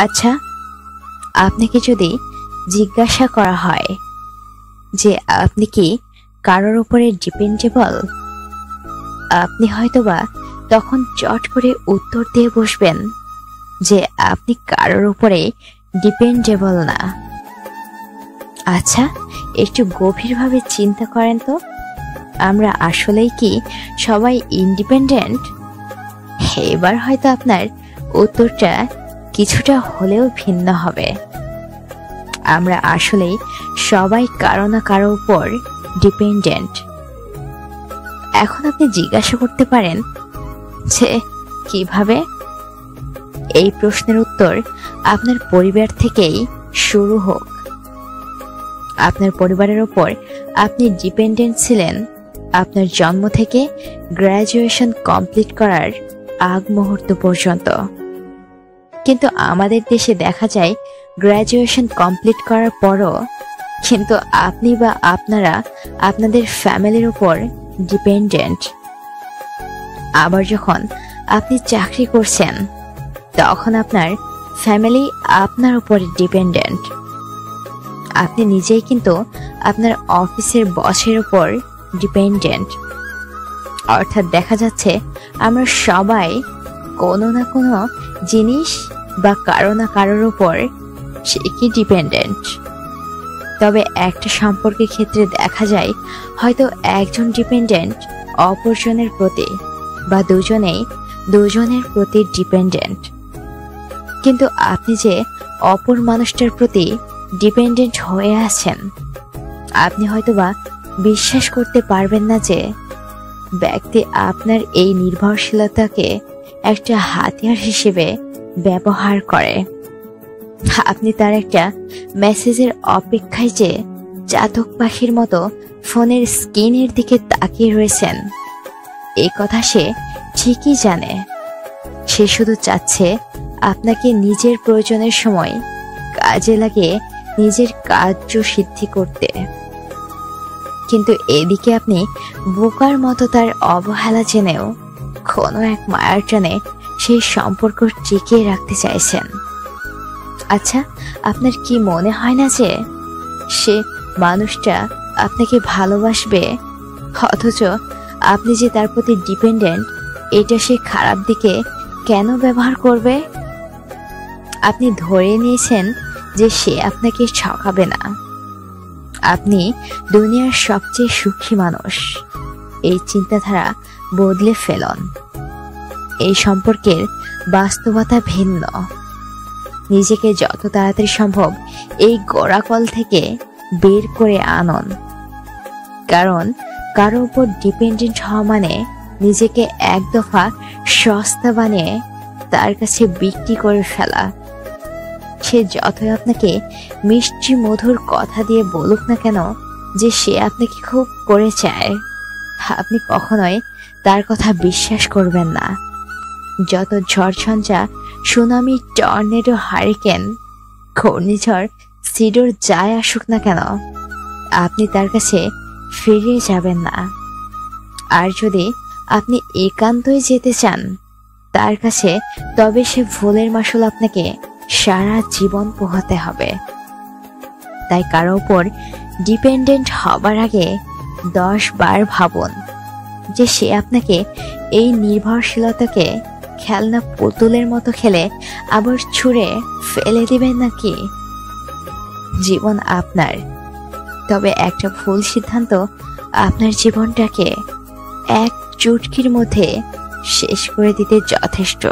আচ্ছা, আপনাকে যদি জিজ্ঞাসা করা হয় যে আপনি কি কারোর উপরে ডিপেন্ডেবল, আপনি হয়তোবা তখন চট করে উত্তর দিয়ে বসবেন যে আপনি কারোর উপরে ডিপেন্ডেবল না। আচ্ছা, একটু গভীরভাবে চিন্তা করেন তো, আমরা আসলেই কি সবাই ইন্ডিপেন্ডেন্ট? এবার হয়তো আপনার উত্তরটা কিছুটা হলেও ভিন্ন হবে। আমরা আসলেই সবাই কারো না কারো উপর ডিপেন্ডেন্ট। এখন আপনি জিজ্ঞাসা করতে পারেন যে কিভাবে? এই প্রশ্নের উত্তর আপনার পরিবার থেকেই শুরু হোক। আপনার পরিবারের উপর আপনি ডিপেন্ডেন্ট ছিলেন আপনার জন্ম থেকে গ্র্যাজুয়েশন কমপ্লিট করার আগ মুহূর্ত পর্যন্ত। কিন্তু আমাদের দেশে দেখা যায় গ্র্যাজুয়েশন কমপ্লিট করার পরও কিন্তু আপনি বা আপনারা আপনাদের ফ্যামিলির উপর ডিপেন্ডেন্ট। আবার যখন আপনি চাকরি করছেন তখন আপনার ফ্যামিলি আপনার উপর ডিপেন্ডেন্ট। আপনি নিজেই কিন্তু আপনার অফিসের বসের উপর ডিপেন্ডেন্ট। অর্থাৎ দেখা যাচ্ছে আমরা সবাই কোনো না কোনো জিনিস বা কারো না কারোর উপর সে কি ডিপেন্ডেন্ট। তবে একটা সম্পর্কের ক্ষেত্রে দেখা যায় হয়তো একজন ডিপেন্ডেন্ট অপরজনের প্রতি বা দুজনের প্রতি ডিপেন্ডেন্ট। কিন্তু আপনি যে অপর মানুষটার প্রতি ডিপেন্ডেন্ট হয়ে আছেন, আপনি হয়তোবা বিশ্বাস করতে পারবেন না যে ব্যক্তি আপনার এই নির্ভরশীলতাকে একটা হাতিয়ার হিসেবে ব্যবহার করে। আপনি তার একটা মেসেজের অপেক্ষায় যে চাতক পাখির মতো ফোনের স্ক্রিনের দিকে তাকিয়ে রয়েছেন, এই কথা সে ঠিকই জানে। সে শুধু চাচ্ছে আপনাকে নিজের প্রয়োজনের সময় কাজে লাগিয়ে নিজের কার্য সিদ্ধি করতে। কিন্তু এদিকে আপনি বোকার মতো তার অবহেলা জেনেও কোনো এক মায়ার টানে সেই সম্পর্ক টিকিয়ে রাখতে চাইছেন। আচ্ছা, আপনার কি মনে হয় না যে সে মানুষটা আপনাকে ভালোবাসবে, অথচ আপনি যে তার প্রতি ডিপেন্ডেন্ট এটা সে খারাপ দিকে কেন ব্যবহার করবে? আপনি ধরে নিয়েছেন যে সে আপনাকে ঠকাবে না। আপনি দুনিয়ার সবচেয়ে সুখী মানুষ। এই চিন্তাধারা বদলে ফেলুন। এই সম্পর্কের বাস্তবতা ভিন্ন। নিজেকে যত তাড়াতাড়ি সম্ভব এই গোড়াকল থেকে বের করে আনুন। কারণ কারো উপর ডিপেন্ডেন্ট হওয়া মানে নিজেকে এক দফা সস্তা বানিয়ে তার কাছে বিক্রি করে ফেলা। সে যতই আপনাকে মিষ্টি মধুর কথা দিয়ে বলুক না কেন যে সে আপনাকে খুব করে চায়, আপনি কখনোই তার কথা বিশ্বাস করবেন না। যত ঝড়ঝঞ্ঝা, সুনামি, টর্নেডো, হারিকেন, ঘূর্ণিঝড়, সিডর যাই আসুক না কেন, আপনি তার কাছে ফিরে যাবেন না। আর যদি আপনি একান্তই যেতে চান তার কাছে, তবে সে ভুলের মাসুল আপনাকে সারা জীবন পোহাতে হবে। তাই কারো উপর ডিপেন্ডেন্ট হবার আগে 10 বার ভাবুন যে সে আপনাকে এই নির্ভরশীলতাকে খেলনা পুতুলের মতো খেলে আবার ছুঁড়ে ফেলে দিবেন নাকি। জীবন আপনার, তবে একটা ভুল সিদ্ধান্ত আপনার জীবনটাকে এক চুটকির মধ্যে শেষ করে দিতে যথেষ্ট।